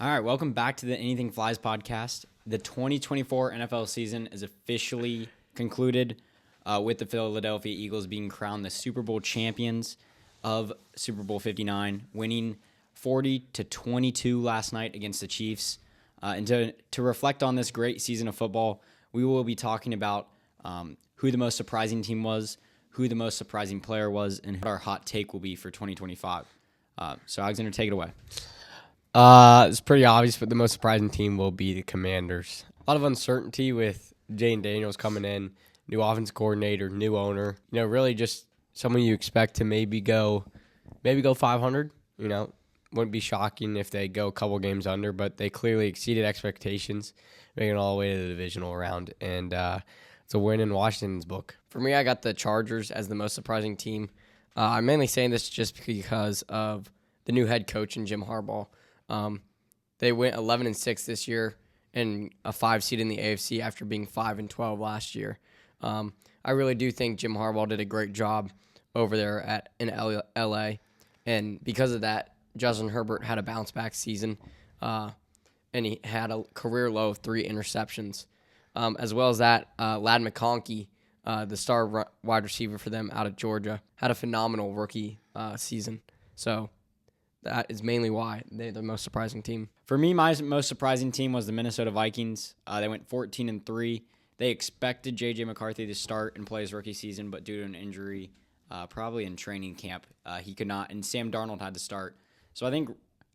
All right, welcome back to the Anything Flies podcast. The 2024 NFL season is officially concluded with the Philadelphia Eagles being crowned the Super Bowl champions of Super Bowl 59, winning 40-22 last night against the Chiefs. And to reflect on this great season of football, we will be talking about who the most surprising team was, who the most surprising player was, and what our hot take will be for 2025. So, Alexander, take it away. It's pretty obvious, but the most surprising team will be the Commanders. A lot of uncertainty with Jane Daniels coming in, new offense coordinator, new owner. Really just someone you expect to maybe go 500. Wouldn't be shocking if they go a couple games under, but they clearly exceeded expectations, making it all the way to the divisional round, and it's a win in Washington's book. For me, I got the Chargers as the most surprising team. I'm mainly saying this just because of the new head coach and Jim Harbaugh. They went 11-6 this year and a 5 seed in the AFC after being 5-12 last year. I really do think Jim Harbaugh did a great job over there in LA, and because of that, Justin Herbert had a bounce back season, and he had a career low of 3 interceptions. As well as that, Ladd McConkey, the star wide receiver for them out of Georgia, had a phenomenal rookie season. So that is mainly why they're the most surprising team. For me, my most surprising team was the Minnesota Vikings. They went 14-3. They expected J.J. McCarthy to start and play his rookie season, but due to an injury, probably in training camp, he could not, and Sam Darnold had to start. So I think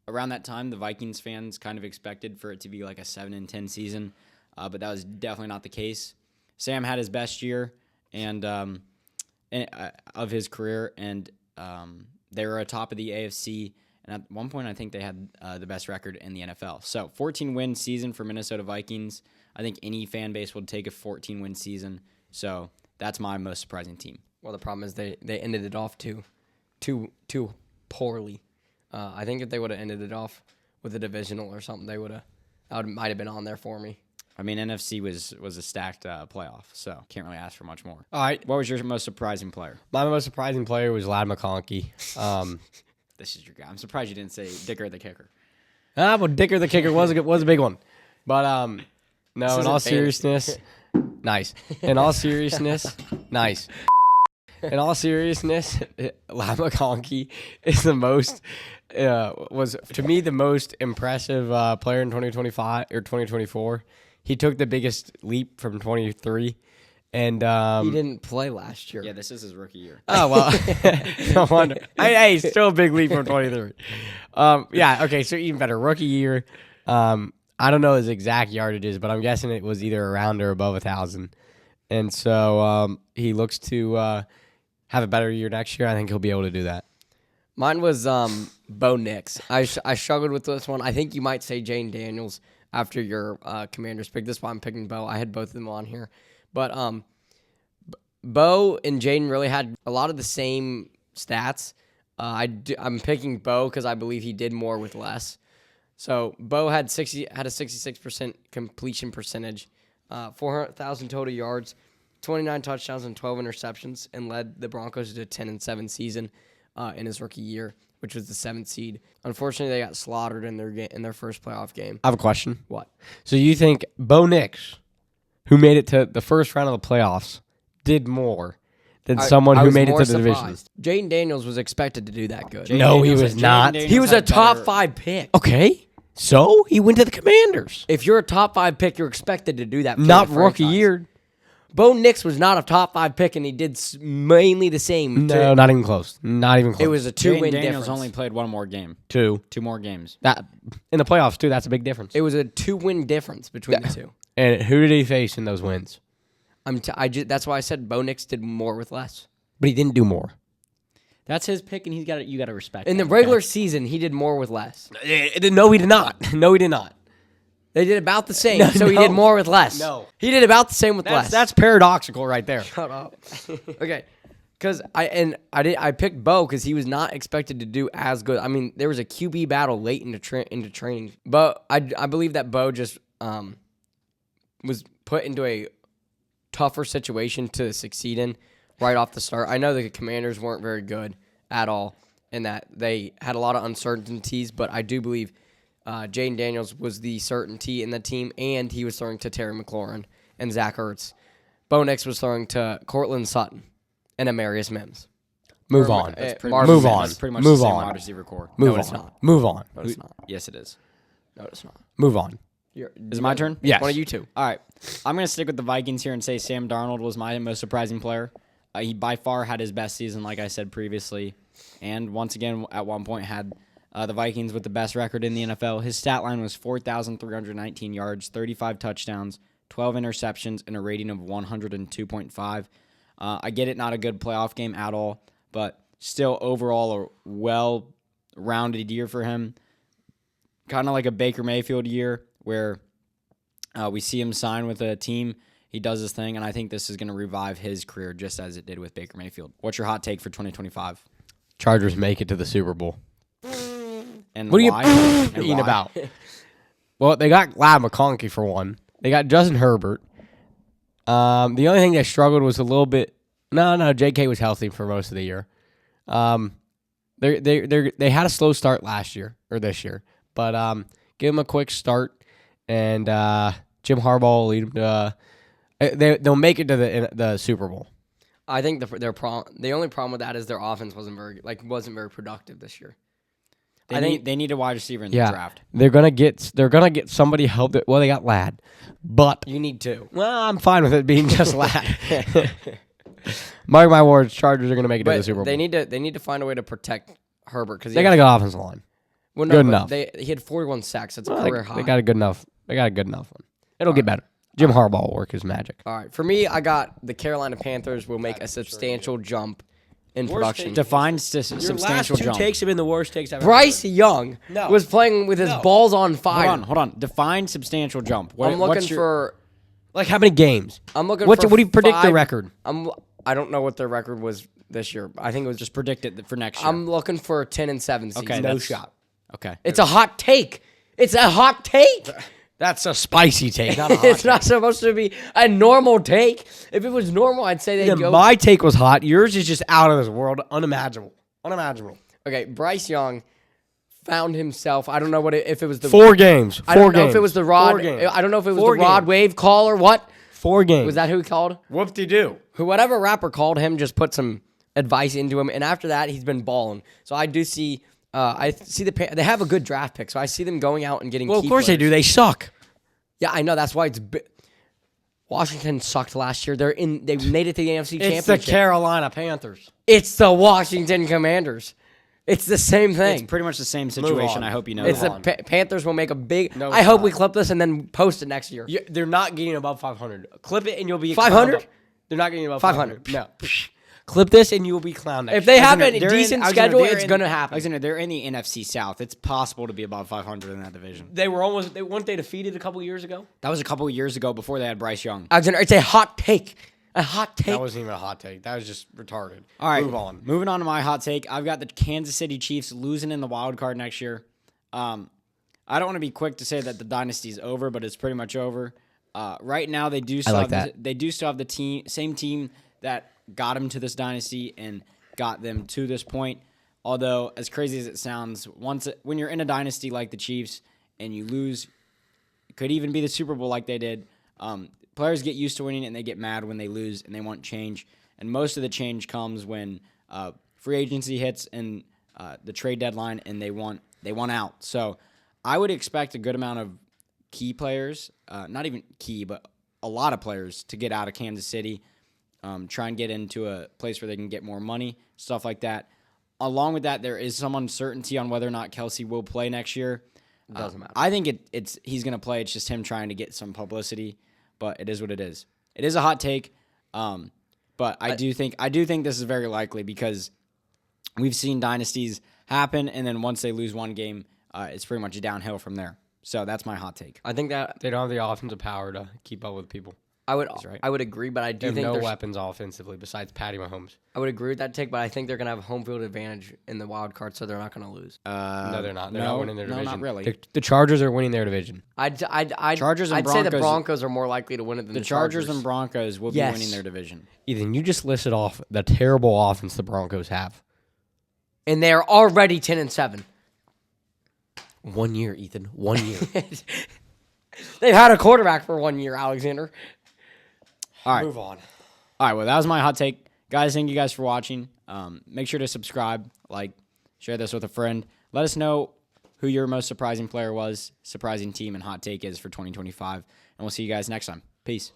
around that time, the Vikings fans kind of expected for it to be like a 7-10 season, but that was definitely not the case. Sam had his best year of his career, and they were atop of the AFC. And at one point, I think they had the best record in the NFL. So 14-win season for Minnesota Vikings. I think any fan base would take a 14-win season. So that's my most surprising team. Well, the problem is they ended it off too poorly. I think if they would have ended it off with a divisional or something, might have been on there for me. I mean, NFC was a stacked playoff, so can't really ask for much more. All right. What was your most surprising player? My most surprising player was Ladd McConkey. This is your guy. I'm surprised you didn't say Dicker the kicker. Well, Dicker the kicker was a big one. But, no, in all seriousness, nice. In all seriousness, nice. In all seriousness, Ladd McConkey is was to me the most impressive player in 2025 or 2024. He took the biggest leap from 23, and he didn't play last year. Yeah, this is his rookie year. Oh well, no wonder. Hey, still a big leap from 23. Yeah, okay, so even better rookie year. I don't know his exact yardages, but I'm guessing it was either around or above 1,000, and so he looks to have a better year next year. I think he'll be able to do that. Mine was Bo Nix. I struggled with this one. I think you might say Jane Daniels after your Commanders pick. This is why I'm picking Bo. I had both of them on here. But Bo and Jaden really had a lot of the same stats. I'm picking Bo because I believe he did more with less. So Bo had a 66% completion percentage, 400,000 total yards, 29 touchdowns and 12 interceptions, and led the Broncos to a 10-7 season in his rookie year, which was the 7th seed. Unfortunately, they got slaughtered in their first playoff game. I have a question. What? So you think Bo Nix, who made it to the first round of the playoffs, did more than someone who made it to the division? Jaden Daniels was expected to do that good. No, he was not. He was a top 5 pick. Okay, so he went to the Commanders. If you're a top 5 pick, you're expected to do that. Not rookie year. Bo Nix was not a top 5 pick, and he did mainly the same. No, not even close. Not even close. It was a 2-win Daniels difference. only played one more game. Two more games. That in the playoffs too. That's a big difference. It was a 2-win difference between the two. And who did he face in those wins? That's why I said Bo Nix did more with less. But he didn't do more. That's his pick, and you got to respect. In the regular season, he did more with less. No, he did not. No, he did not. They did about the same, so he did more with less. No. He did about the same with less. That's paradoxical right there. Shut up. Okay, because I picked Bo because he was not expected to do as good. I mean, there was a QB battle late into training, but I believe that Bo just was put into a tougher situation to succeed in right off the start. I know the Commanders weren't very good at all, and that they had a lot of uncertainties, but I do believe Jaden Daniels was the certainty in the team, and he was throwing to Terry McLaurin and Zach Ertz. Bo Nix was throwing to Cortland Sutton and Amarius Mims. Move on. That's pretty Marvin much, Move on. That's pretty much Move the same on. wide receiver core. Move No, on. it's not. Move on. No, it's not. Yes, it is. No, it's not. Move on. Is it my turn? Yes. One of you two. All right. I'm going to stick with the Vikings here and say Sam Darnold was my most surprising player. He by far had his best season, like I said previously. And once again, at one point, had the Vikings with the best record in the NFL. His stat line was 4,319 yards, 35 touchdowns, 12 interceptions, and a rating of 102.5. I get it, not a good playoff game at all, but still overall a well-rounded year for him. Kind of like a Baker Mayfield year where we see him sign with a team. He does his thing, and I think this is going to revive his career just as it did with Baker Mayfield. What's your hot take for 2025? Chargers make it to the Super Bowl. And What are you why? And eating why? about? Well, they got Lad McConkey for one. They got Justin Herbert. The only thing they struggled was a little bit. No, J.K. was healthy for most of the year. They had a slow start last year or this year, but give them a quick start, and Jim Harbaugh will lead them to. They'll make it to the Super Bowl. I think the only problem with that is their offense wasn't very productive this year. They need a wide receiver in the draft. They're gonna get somebody help. Well, they got Lad, but You need two. well, I'm fine with it being just Lad. Mark my words, Chargers are gonna make it to the But Super Bowl. they need to find a way to protect Herbert because They got a good offensive line. well, good but enough. He had 41 sacks. That's a Well, career high. they got a good enough. They got a good enough one. It'll get better. Jim Harbaugh will work his magic. All right, for me, I got the Carolina Panthers will make a substantial jump in production. Define substantial jump. have been the worst takes I've Bryce Young No. was playing with his balls on fire. Hold on. Define substantial jump. I'm looking for. Like how many games? I'm looking What for. do you predict the 5 record? I don't know what their record was this year. I think it was just predict it for next year. I'm looking for a 10-7 season. Okay, No that's- shot. Okay. It's a hot take. It's a hot take. That's a spicy take, not a hot It's not supposed to be a normal take. If it was normal, I'd say they'd Yeah, go. my take was hot. Yours is just out of this world. Unimaginable. Okay, Bryce Young found himself. I don't know if it was the. 4 games. I don't know if it was the Rod. 4 games. I don't know if it was 4 the Rod games. Wave call or what. 4 games. Was that who he called? Whoop-de-doo. Whatever rapper called him just put some advice into him, and after that he's been balling. So I do see. I see they have a good draft pick, so I see them going out and getting. Well, key of course they players. do. They suck. Yeah, I know. That's why it's. Washington sucked last year. They made it to the NFC It's the Championship. Carolina Panthers. It's the Washington Commanders. It's the same thing. It's pretty much the same situation. on. I hope you know It's that. the Panthers will make a big. No, I it's hope not. we clip this and then post it next year. They're not getting above 500. Clip it and you'll be 500? They're not getting above 500. 500. No. Clip this and you will be clowned next If they year. have a They're in- decent Alexander, schedule, they're it's in- gonna happen. Alexander, they're in the NFC South. It's possible to be above 500 in that division. They were almost. Weren't they defeated a couple years ago? That was a couple of years ago before they had Bryce Young. Alexander, it's a hot take. A hot take. That wasn't even a hot take. That was just retarded. All right, Move on. Moving on to my hot take. I've got the Kansas City Chiefs losing in the wild card next year. I don't want to be quick to say that the dynasty is over, but it's pretty much over. Right now, they do still like have that. they do still have the same team that got them to this dynasty and got them to this point. Although, as crazy as it sounds, when you're in a dynasty like the Chiefs and you lose, it could even be the Super Bowl like they did. Players get used to winning and they get mad when they lose and they want change. And most of the change comes when free agency hits and the trade deadline and they want out. So I would expect a good amount of key players, not even key, but a lot of players to get out of Kansas City, try and get into a place where they can get more money, stuff like that. Along with that, there is some uncertainty on whether or not Kelsey will play next year. Doesn't matter. I think he's going to play. It's just him trying to get some publicity, but it is what it is. It is a hot take, but I do think this is very likely because we've seen dynasties happen, and then once they lose one game, it's pretty much downhill from there. So that's my hot take. I think that They don't have the offensive power to keep up with people. I would right. I would agree, but I They do have think no there's weapons offensively besides Patty Mahomes. I would agree with that take, but I think they're gonna have home field advantage in the wild card, so they're not gonna lose. No, they're not. They're not winning their division. No, not really. The Chargers are winning their division. I'd Chargers and I'd say the Broncos- Broncos are more likely to win it than The Chargers and Broncos will be Yes. winning their division. Ethan, you just listed off the terrible offense the Broncos have. and they're already 10-7. 1 year, Ethan. 1 year. They've had a quarterback for 1 year, Alexander. All right. Move on. All right, well, that was my hot take. Guys, thank you guys for watching. Make sure to subscribe, share this with a friend. Let us know who your most surprising player was, surprising team, and hot take is for 2025. And we'll see you guys next time. Peace.